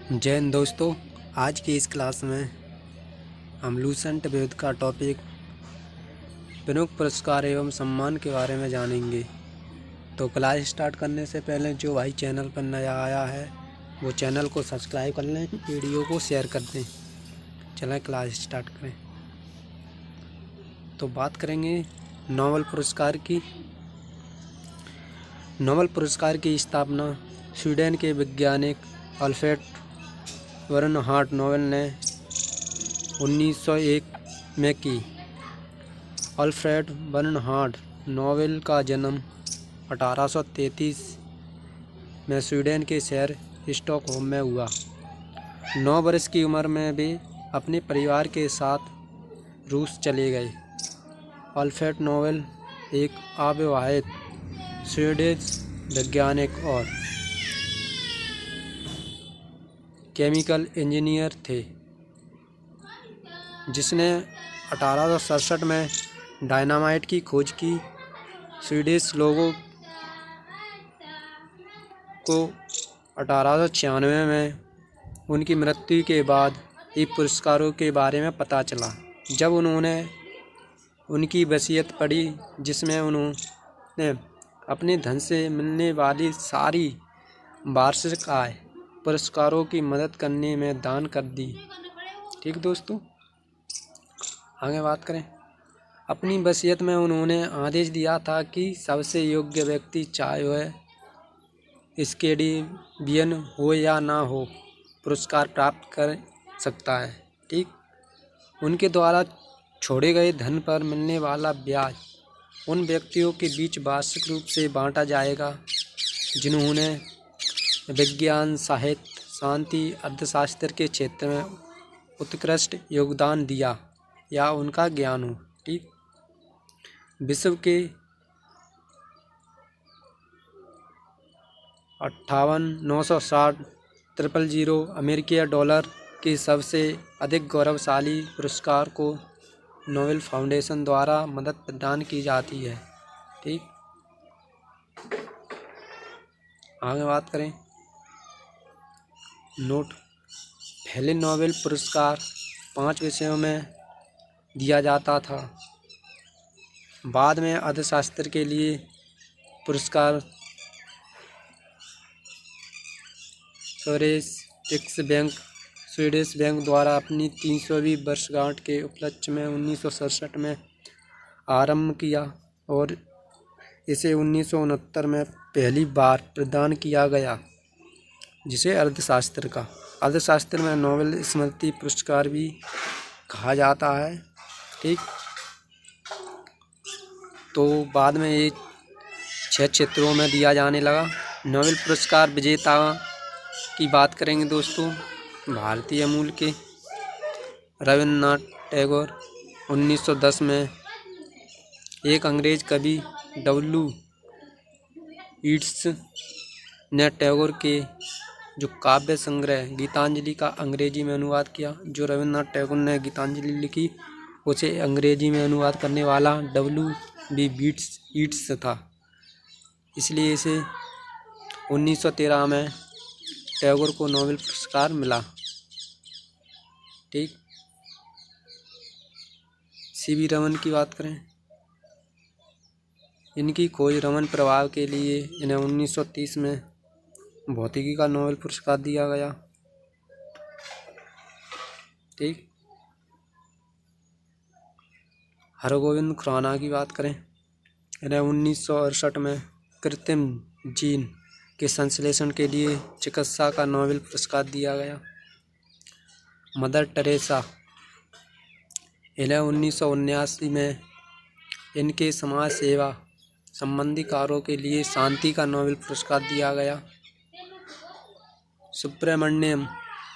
जय हिंद दोस्तों। आज की इस क्लास में हम लूसेंट वेद का टॉपिक प्रमुख पुरस्कार एवं सम्मान के बारे में जानेंगे। तो क्लास स्टार्ट करने से पहले जो भाई चैनल पर नया आया है वो चैनल को सब्सक्राइब कर लें, वीडियो को शेयर कर दें। चलें क्लास स्टार्ट करें। तो बात करेंगे नोबेल पुरस्कार की। नोबेल पुरस्कार की स्थापना स्वीडन के वैज्ञानिक अल्फ्रेड बर्नहार्ड नोबेल ने 1901 में की। अल्फ्रेड बर्नहार्ड नोबेल का जन्म 1833 में स्वीडन के शहर स्टॉकहोम में हुआ। 9 वर्ष की उम्र में वे अपने परिवार के साथ रूस चले गए। अल्फ्रेड नोबेल एक अविवाहित स्वीडिश वैज्ञानिक और केमिकल इंजीनियर थे, जिसने 1867 में डायनामाइट की खोज की। स्वीडिश लोगों को 1896 में उनकी मृत्यु के बाद इन पुरस्कारों के बारे में पता चला, जब उन्होंने उनकी वसीयत पढ़ी, जिसमें उन्होंने अपने धन से मिलने वाली सारी वार्षिक आय पुरस्कारों की मदद करने में दान कर दी। ठीक दोस्तों, आगे बात करें। अपनी वसीयत में उन्होंने आदेश दिया था कि सबसे योग्य व्यक्ति, चाहे वह स्कैंडिनेवियन हो या ना हो, पुरस्कार प्राप्त कर सकता है। ठीक, उनके द्वारा छोड़े गए धन पर मिलने वाला ब्याज उन व्यक्तियों के बीच वार्षिक रूप से बांटा जाएगा जिन्होंने विज्ञान, साहित्य, शांति, अर्थशास्त्र के क्षेत्र में उत्कृष्ट योगदान दिया या उनका ज्ञान हो। ठीक, विश्व के 58,960,000 अमेरिकी डॉलर के सबसे अधिक गौरवशाली पुरस्कार को नोबेल फाउंडेशन द्वारा मदद प्रदान की जाती है। ठीक, आगे बात करें। नोट: पहले नोबेल पुरस्कार 5 विषयों में दिया जाता था। बाद में अर्थशास्त्र के लिए पुरस्कार स्वीडिश बैंक द्वारा अपनी 300वीं वर्षगांठ के उपलक्ष्य में 1967 में आरंभ किया और इसे 1969 में पहली बार प्रदान किया गया, जिसे अर्थशास्त्र में नोबेल स्मृति पुरस्कार भी कहा जाता है। ठीक, तो बाद में ये 6 क्षेत्रों में दिया जाने लगा। नोबेल पुरस्कार विजेता की बात करेंगे दोस्तों। भारतीय मूल के रविन्द्रनाथ टैगोर 1910 में। एक अंग्रेज कवि डब्ल्यू ईट्स ने टैगोर के जो काव्य संग्रह गीतांजलि का अंग्रेजी में अनुवाद किया। जो रविन्द्रनाथ टैगोर ने गीतांजलि लिखी, उसे अंग्रेजी में अनुवाद करने वाला डब्ल्यू ईट्स था, इसलिए इसे 1913 में टैगोर को नोबेल पुरस्कार मिला। ठीक, सीवी रमन की बात करें। इनकी खोज रमन प्रभाव के लिए इन्हें 1930 में भौतिकी का नोबेल पुरस्कार दिया गया। ठीक, हरगोविंद खुराना की बात करें। इन्हें 1968 में कृत्रिम जीन के संश्लेषण के लिए चिकित्सा का नोबेल पुरस्कार दिया गया। मदर टेरेसा, इन्हें 1979 में इनके समाज सेवा संबंधी कार्यों के लिए शांति का नोबेल पुरस्कार दिया गया। सुब्रमण्यम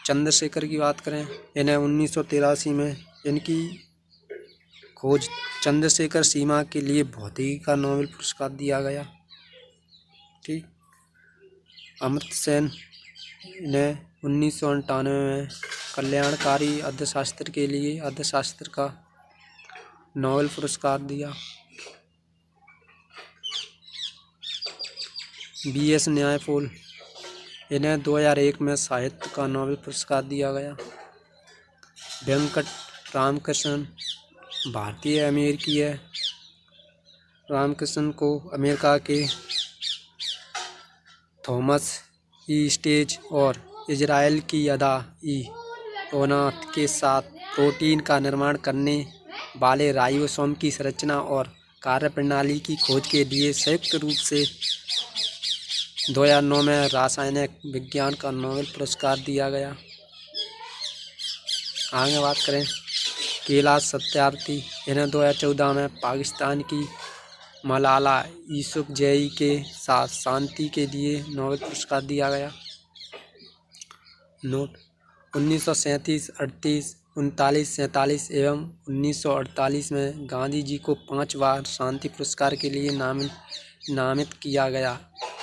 चंद्रशेखर की बात करें। इन्हें 1983 में इनकी खोज चंद्रशेखर सीमा के लिए भौतिकी का नोबेल पुरस्कार दिया गया। ठीक, अमर्त्य सेन ने 1998 में कल्याणकारी अर्थशास्त्र के लिए अर्थशास्त्र का नोबेल पुरस्कार दिया। BS न्यायपोल, इन्हें 2001 में साहित्य का नोबेल पुरस्कार दिया गया। वेंकट रामकृष्णन भारतीय अमेरिकी है। रामकृष्णन को अमेरिका के थॉमस ई स्टेज और इजराइल की अदा ई ओनाथ के साथ प्रोटीन का निर्माण करने वाले राइबोसोम की संरचना और कार्यप्रणाली की खोज के लिए संयुक्त रूप से 2009 में रासायनिक विज्ञान का नोबेल पुरस्कार दिया गया। आगे बात करें कैलाश सत्यार्थी, इन्हें 2014 में पाकिस्तान की मलाला यूसुफजई के साथ शांति के लिए नोबेल पुरस्कार दिया गया। नोट 1937, 38, 39, 47 एवं 1948 में गांधी जी को 5 बार शांति पुरस्कार के लिए नामित किया गया,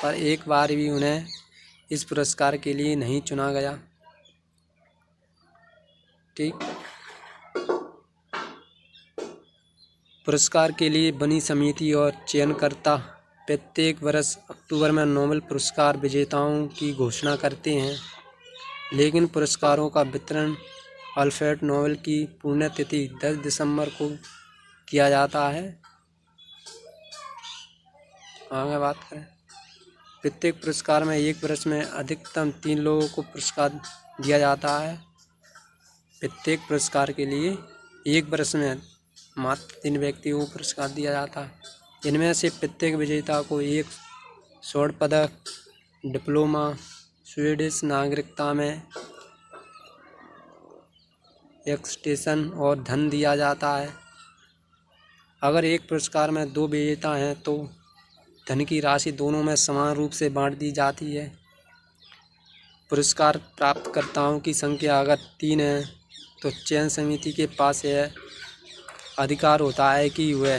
पर एक बार भी उन्हें इस पुरस्कार के लिए नहीं चुना गया। ठीक, पुरस्कार के लिए बनी समिति और चयनकर्ता प्रत्येक वर्ष अक्टूबर में नोबेल पुरस्कार विजेताओं की घोषणा करते हैं, लेकिन पुरस्कारों का वितरण अल्फ्रेड नोबेल की पुण्यतिथि 10 दिसंबर को किया जाता है। आगे बात करें, प्रत्येक पुरस्कार में एक वर्ष में अधिकतम 3 लोगों को पुरस्कार दिया जाता है। प्रत्येक पुरस्कार के लिए एक वर्ष में मात्र 3 व्यक्तियों को पुरस्कार दिया जाता है। इनमें से प्रत्येक विजेता को एक स्वर्ण पदक, डिप्लोमा, स्वीडिश नागरिकता में एक्सटेंशन और धन दिया जाता है। अगर एक पुरस्कार में 2 विजेता हैं तो धन की राशि दोनों में समान रूप से बांट दी जाती है। पुरस्कार प्राप्तकर्ताओं की संख्या अगर 3 है तो चयन समिति के पास यह अधिकार होता है कि वह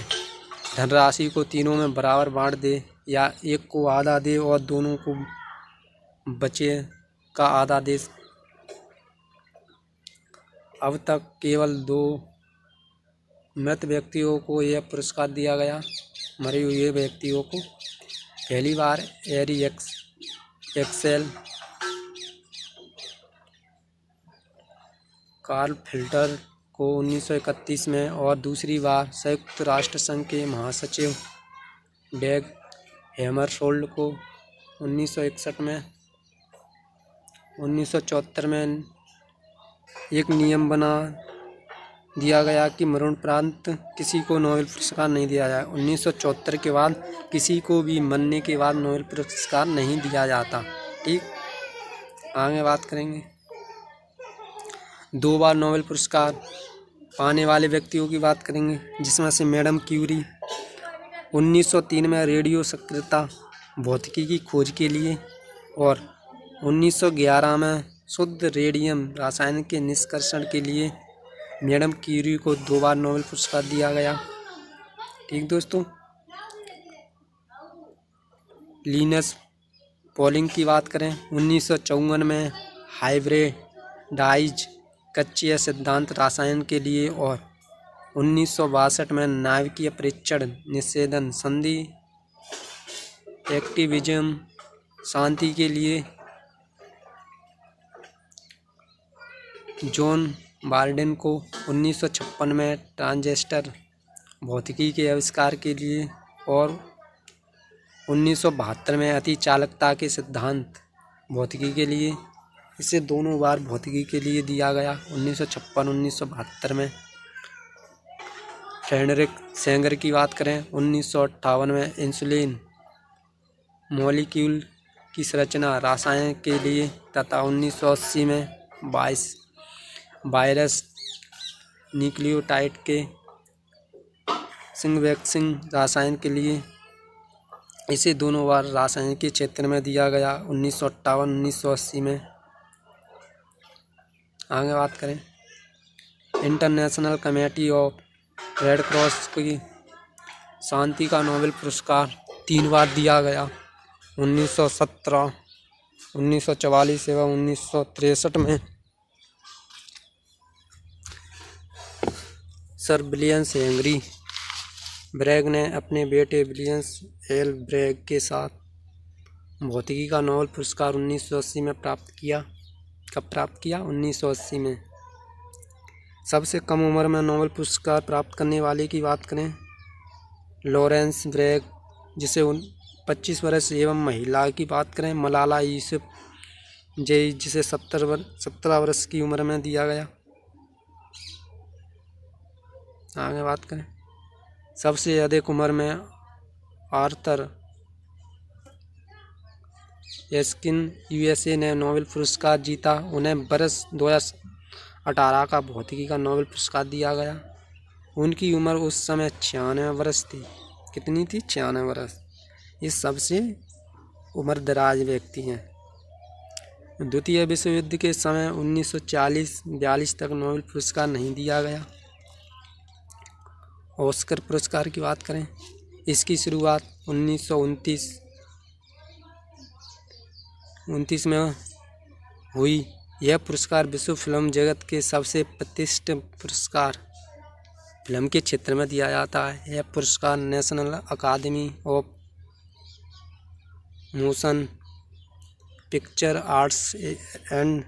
धनराशि को तीनों में बराबर बांट दे या एक को आधा दे और दोनों को बचे का आधा दे। अब तक केवल 2 मृत व्यक्तियों को यह पुरस्कार दिया गया। मरे हुए व्यक्तियों को पहली बार एरी एक्सेल कार्ल फिल्टर को 1931 में और दूसरी बार संयुक्त राष्ट्र संघ के महासचिव डैग हैमरशोल्ड को 1961 में। 1974 में एक नियम बना दिया गया कि मरणोपरांत किसी को नोबेल पुरस्कार नहीं दिया जाए। 1974 के बाद किसी को भी मरने के बाद नोबेल पुरस्कार नहीं दिया जाता। ठीक, आगे बात करेंगे 2 बार नोबेल पुरस्कार पाने वाले व्यक्तियों की बात करेंगे, जिसमें से मैडम क्यूरी 1903 में रेडियो सक्रियता भौतिकी की खोज के लिए और 1911 में शुद्ध रेडियम रसायन के निष्कर्षण के लिए मैडम क्यूरी को 2 बार नोबेल पुरस्कार दिया गया। ठीक दोस्तों, लिनस पॉलिंग की बात करें 1954 में हाइब्रिडाइज कक्षीय सिद्धांत रसायन के लिए और 1962 में नाभिकीय परीक्षण निषेधन संधि एक्टिविज्म शांति के लिए जॉन बार्डेन को 1956 में ट्रांजिस्टर भौतिकी के आविष्कार के लिए और 1972 में अति चालकता के सिद्धांत भौतिकी के लिए। इसे दोनों बार भौतिकी के लिए दिया गया 1956-1972 में। फ्रेडरिक सेंगर की बात करें 1958 में इंसुलिन मॉलिक्यूल की संरचना रसायन के लिए तथा 1980 में वायरस न्यूक्लियोटाइड के सिंगवैक्सीन रसायन के लिए। इसे दोनों बार रसायन के क्षेत्र में दिया गया 1958-1980 में। आगे बात करें international committee of red cross की शांति का नोबेल पुरस्कार 3 बार दिया गया 1917, 1944 एवं 1963 में। सर विलियम्स हेनरी ब्रैग ने अपने बेटे विलियम्स एल ब्रैग के साथ भौतिकी का नोबेल पुरस्कार 1980 में प्राप्त किया। कब प्राप्त किया? 1980 में। सबसे कम उम्र में नोबेल पुरस्कार प्राप्त करने वाले की बात करें, लॉरेंस ब्रैग जिसे 25 वर्ष एवं महिला की बात करें मलाला यूसुफजई जिसे 17 वर्ष की उम्र में दिया गया। आगे बात करें, सबसे अधिक उम्र में आर्थर एस्किन यूएसए ने नोबेल पुरस्कार जीता। उन्हें वर्ष 2018 का भौतिकी का नोबेल पुरस्कार दिया गया। उनकी उम्र उस समय 96 वर्ष थी। कितनी थी? 96 वर्ष। ये सबसे उम्र दराज व्यक्ति हैं। द्वितीय विश्व युद्ध के समय 1940-42 तक नोबेल पुरस्कार नहीं दिया गया। ऑस्कर पुरस्कार की बात करें, इसकी शुरुआत 1929 में हुई। यह पुरस्कार विश्व फिल्म जगत के सबसे प्रतिष्ठित पुरस्कार फिल्म के क्षेत्र में दिया जाता है। यह पुरस्कार National Academy of Motion Picture Arts and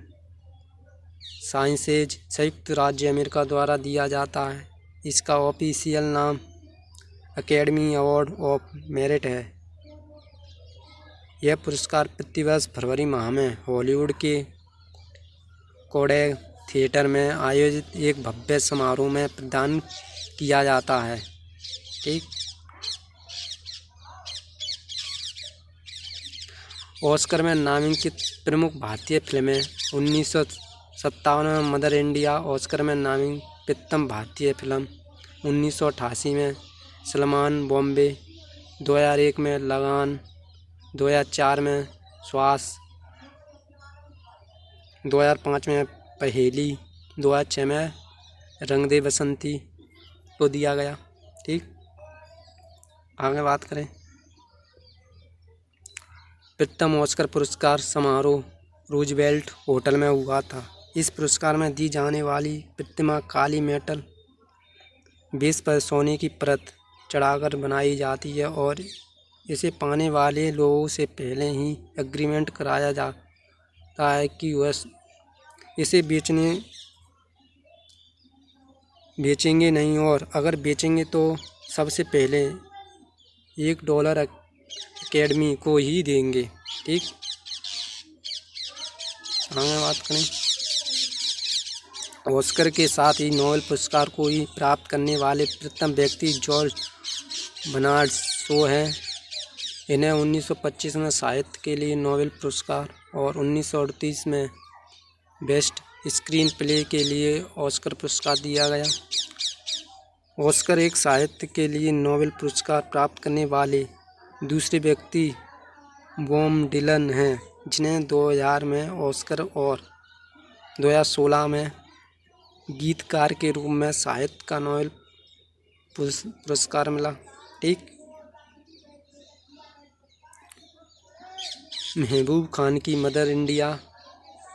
Sciences संयुक्त राज्य अमेरिका द्वारा दिया जाता है। इसका ऑफिशियल नाम एकेडमी अवार्ड ऑफ मेरिट है। यह पुरस्कार प्रतिवर्ष फरवरी माह में हॉलीवुड के कोडेक थिएटर में आयोजित एक भव्य समारोह में प्रदान किया जाता है। ठीक। ऑस्कर में नामांकित प्रमुख भारतीय फिल्में 1957 में मदर इंडिया। ऑस्कर में नामांकितम भारतीय फिल्म 1988 में सलमान बॉम्बे, 2001 में लगान, 2004 में श्वास, 2005 में पहेली, 2006 में रंग दे बसंती को दिया गया। ठीक। आगे बात करें, प्रथम ऑस्कर पुरस्कार समारोह रूजवेल्ट होटल में हुआ था। इस पुरस्कार में दी जाने वाली प्रतिमा काली मेटल बेस पर सोने की परत चढ़ाकर बनाई जाती है और इसे पाने वाले लोगों से पहले ही एग्रीमेंट कराया जाता है कि वह इसे बेचेंगे नहीं, और अगर बेचेंगे तो सबसे पहले $1 एकेडमी को ही देंगे। ठीक। आगे बात करें, ऑस्कर के साथ ही नोबेल पुरस्कार को ही प्राप्त करने वाले प्रथम व्यक्ति जॉर्ज बर्नार्ड शो हैं। इन्हें 1925 में साहित्य के लिए नोबेल पुरस्कार और 1938 में बेस्ट स्क्रीन प्ले के लिए ऑस्कर पुरस्कार दिया गया। ऑस्कर एक साहित्य के लिए नोबेल पुरस्कार प्राप्त करने वाले दूसरे व्यक्ति बॉब डिलन हैं, जिन्हें 2000 में ऑस्कर और 2016 में गीतकार के रूप में साहित्य का नोबेल पुरस्कार मिला। ठीक। महबूब खान की मदर इंडिया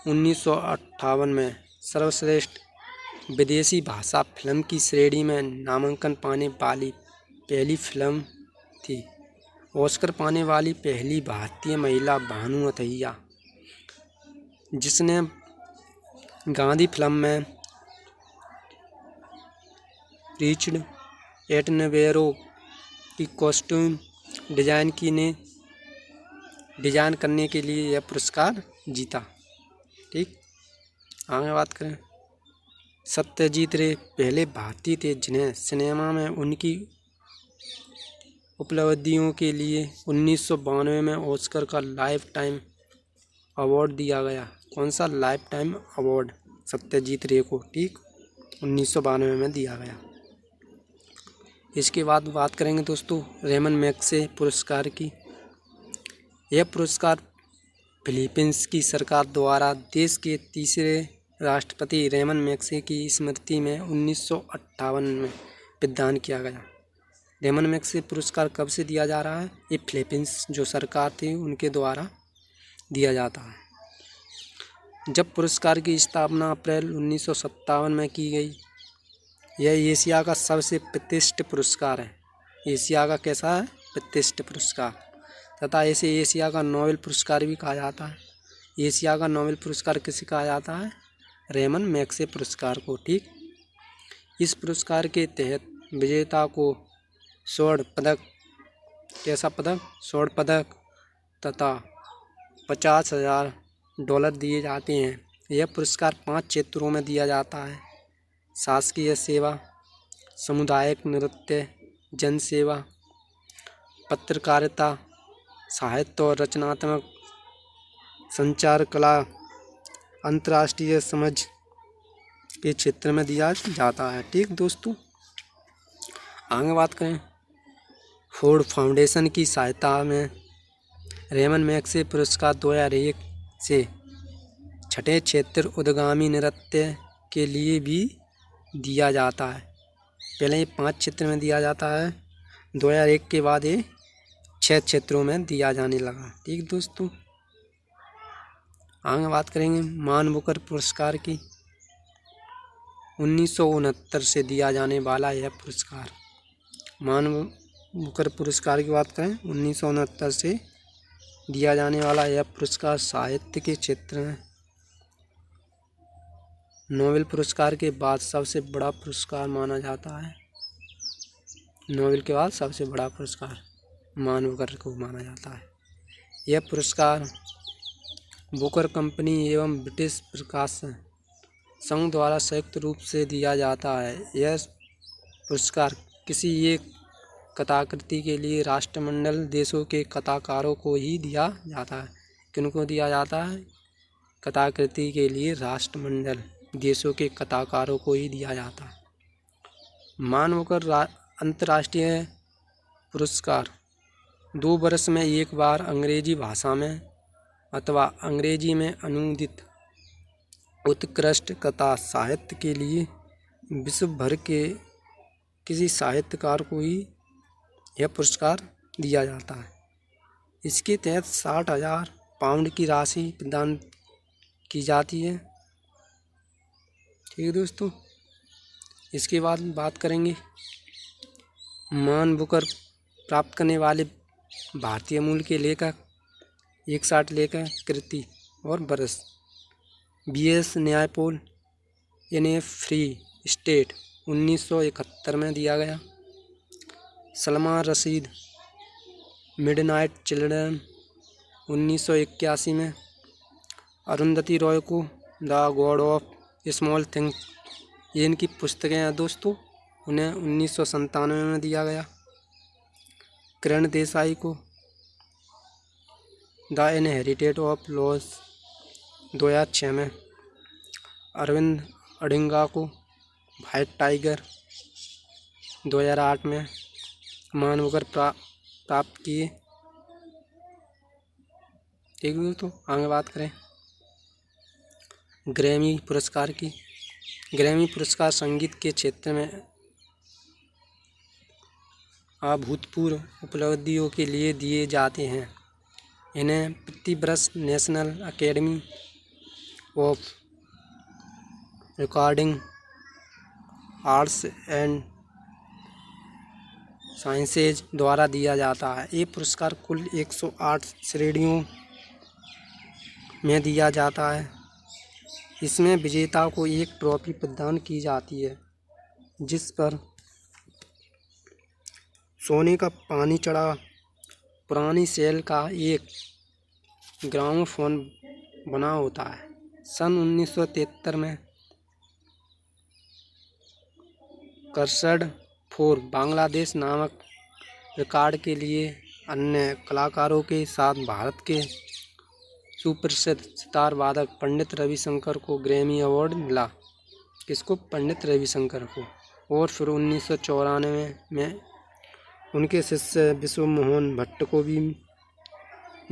1958 में सर्वश्रेष्ठ विदेशी भाषा फिल्म की श्रेणी में नामांकन पाने वाली पहली फिल्म थी। ऑस्कर पाने वाली पहली भारतीय महिला भानु अथैया, जिसने गांधी फिल्म में रिचर्ड एटनबरो की कॉस्ट्यूम डिजाइन करने के लिए यह पुरस्कार जीता। ठीक। आगे बात करें, सत्यजीत रे पहले भारतीय थे जिन्हें सिनेमा में उनकी उपलब्धियों के लिए 1992 में ऑस्कर का लाइफ टाइम अवार्ड दिया गया। कौन सा लाइफ टाइम अवार्ड? सत्यजीत रे को। ठीक। 1992 में दिया गया। इसके बाद बात करेंगे दोस्तों रेमन मैग्सेसे पुरस्कार की। यह पुरस्कार फिलीपींस की सरकार द्वारा देश के तीसरे राष्ट्रपति रेमन मैग्सेसे की स्मृति में 1958 में प्रदान किया गया। रेमन मैग्सेसे पुरस्कार कब से दिया जा रहा है? ये फिलीपींस जो सरकार थी उनके द्वारा दिया जाता है। जब पुरस्कार की स्थापना अप्रैल 1957 में की गई। यह एशिया का सबसे प्रतिष्ठित पुरस्कार है। एशिया का कैसा है? प्रतिष्ठित पुरस्कार। तथा इसे एशिया का नोबेल पुरस्कार भी कहा जाता है। एशिया का नोबेल पुरस्कार किसे कहा जाता है? रेमन मैग्से पुरस्कार को। ठीक, इस पुरस्कार के तहत विजेता को स्वर्ण पदक, कैसा पदक? स्वर्ण पदक तथा $50,000 दिए जाते हैं। यह पुरस्कार 5 क्षेत्रों में दिया जाता है: शासकीय सेवा, सामुदायिक नृत्य, जन सेवा, पत्रकारिता, साहित्य और रचनात्मक संचार कला, अंतर्राष्ट्रीय समझ के क्षेत्र में दिया जाता है। ठीक दोस्तों, आगे बात करें, फोर्ड फाउंडेशन की सहायता में रेमन मैग्से पुरस्कार 2001 से छठे क्षेत्र उद्यमी नृत्य के लिए भी दिया जाता है। पहले ये 5 क्षेत्र में दिया जाता है, 2001 के बाद ये 6 क्षेत्रों में दिया जाने लगा। ठीक दोस्तों, आगे बात करेंगे मान बुकर पुरस्कार की। 1969 से दिया जाने वाला यह पुरस्कार, मान बुकर पुरस्कार की बात करें, 1969 से दिया जाने वाला यह पुरस्कार साहित्य के क्षेत्र में नोबेल पुरस्कार के बाद सबसे बड़ा पुरस्कार माना जाता है। नोबेल के बाद सबसे बड़ा पुरस्कार मान बुकर को माना जाता है। यह पुरस्कार बुकर कंपनी एवं ब्रिटिश प्रकाशन संघ द्वारा संयुक्त रूप से दिया जाता है। यह पुरस्कार किसी एक कथाकृति के लिए राष्ट्रमंडल देशों के कथाकारों को ही दिया जाता है। किनको दिया जाता है? कथाकृति के लिए राष्ट्रमंडल देशों के कथाकारों को ही दिया जाता है। मान बुकर अंतर्राष्ट्रीय पुरस्कार 2 वर्ष में एक बार अंग्रेजी भाषा में अथवा अंग्रेजी में अनुदित उत्कृष्ट कथा साहित्य के लिए विश्व भर के किसी साहित्यकार को ही यह पुरस्कार दिया जाता है। इसके तहत 60,000 पाउंड की राशि प्रदान की जाती है। ठीक है दोस्तों, इसके बाद बात करेंगे मान बुकर प्राप्त करने वाले भारतीय मूल के लेखक, 61 लेखक कृति और बरस। BS न्यायपोल, NF फ्री स्टेट 1971 में दिया गया। सलमान रशीद, मिडनाइट चिल्ड्रन 1981 में। अरुंधति रॉय को the God of small things, ये इनकी पुस्तकें हैं दोस्तों, उन्हें 1997 में दिया गया। किरण देसाई को द इनहेरिटेड ऑफ लॉस 2006 में। अरविंद अडिगा को व्हाइट टाइगर 2008 में मान बुकर प्राप्त किए। ठीक दोस्तों, आगे बात करें ग्रैमी पुरस्कार की। ग्रैमी पुरस्कार संगीत के क्षेत्र में अभूतपूर्व उपलब्धियों के लिए दिए जाते हैं। इन्हें प्रति वर्ष national academy of recording arts and sciences द्वारा दिया जाता है। ये पुरस्कार कुल 108 श्रेणियों में दिया जाता है। इसमें विजेता को एक ट्रॉफी प्रदान की जाती है जिस पर सोने का पानी चढ़ा पुरानी सेल का एक ग्रामोफोन बना होता है। सन 1973 में कर्सड फॉर बांग्लादेश नामक रिकॉर्ड के लिए अन्य कलाकारों के साथ भारत के सुप्रसिद्ध सितार वादक पंडित रविशंकर को ग्रैमी अवार्ड मिला। किसको? पंडित रविशंकर को। और फिर 1994 में उनके शिष्य विश्व मोहन भट्ट को भी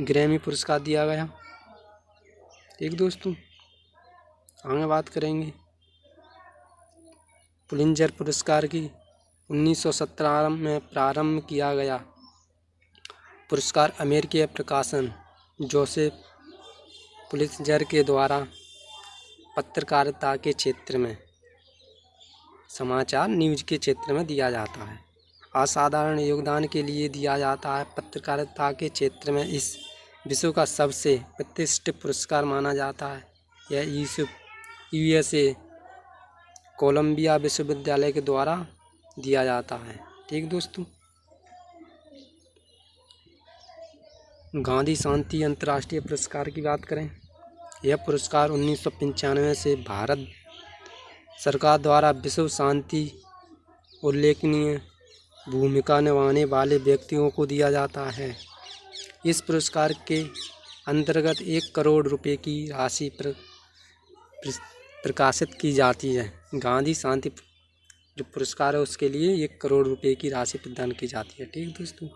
ग्रैमी पुरस्कार दिया गया। एक दोस्तों, आगे बात करेंगे पुलित्जर पुरस्कार की। 1917 में प्रारंभ किया गया पुरस्कार अमेरिकी प्रकाशन जोसेफ पुलित्जर के द्वारा पत्रकारिता के क्षेत्र में, समाचार न्यूज़ के क्षेत्र में दिया जाता है। असाधारण योगदान के लिए दिया जाता है। पत्रकारिता के क्षेत्र में इस विश्व का सबसे प्रतिष्ठित पुरस्कार माना जाता है। यह USA कोलंबिया विश्वविद्यालय के द्वारा दिया जाता है। ठीक दोस्तों, गांधी शांति अंतर्राष्ट्रीय पुरस्कार की बात करें। यह पुरस्कार 1995 से भारत सरकार द्वारा विश्व शांति उल्लेखनीय भूमिका निभाने वाले व्यक्तियों को दिया जाता है। इस पुरस्कार के अंतर्गत 1 करोड़ रुपए की राशि प्रकाशित की जाती है। गांधी शांति जो पुरस्कार है उसके लिए 1 करोड़ रुपए की राशि प्रदान की जाती है। ठीक दोस्तों,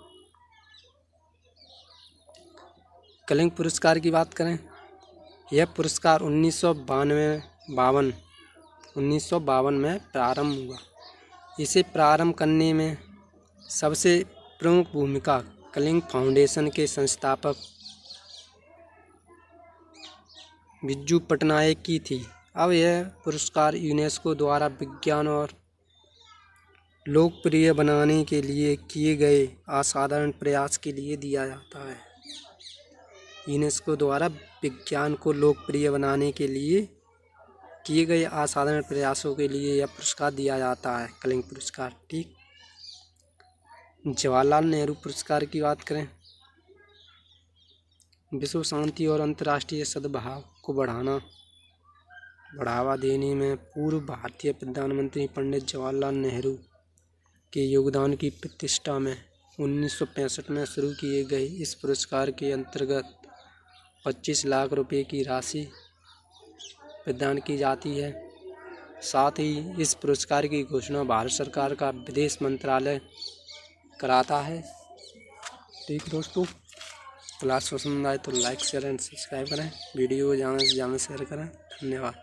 कलिंग पुरस्कार की बात करें। यह पुरस्कार 1952 में प्रारंभ हुआ। इसे प्रारंभ करने में सबसे प्रमुख भूमिका कलिंग फाउंडेशन के संस्थापक बिरजू पटनायक की थी। अब यह पुरस्कार यूनेस्को द्वारा विज्ञान और लोकप्रिय बनाने के लिए किए गए असाधारण प्रयास के लिए दिया जाता है। यूनेस्को द्वारा विज्ञान को लोकप्रिय बनाने के लिए किए गए असाधारण प्रयासों के लिए यह पुरस्कार दिया जाता है, कलिंग पुरस्कार। ठीक, जवाहरलाल नेहरू पुरस्कार की बात करें। विश्व शांति और अंतर्राष्ट्रीय सद्भाव को बढ़ावा देने में पूर्व भारतीय प्रधानमंत्री पंडित जवाहरलाल नेहरू के योगदान की प्रतिष्ठा में 1965 में शुरू किए गए इस पुरस्कार के अंतर्गत 25 लाख रुपए की राशि प्रदान की जाती है। साथ ही इस पुरस्कार की घोषणा भारत सरकार का विदेश मंत्रालय कराता है। ठीक दोस्तों, क्लास पसंद आए तो लाइक शेयर एंड सब्सक्राइब करें। वीडियो को ज़्यादा से ज़्यादा शेयर करें। धन्यवाद।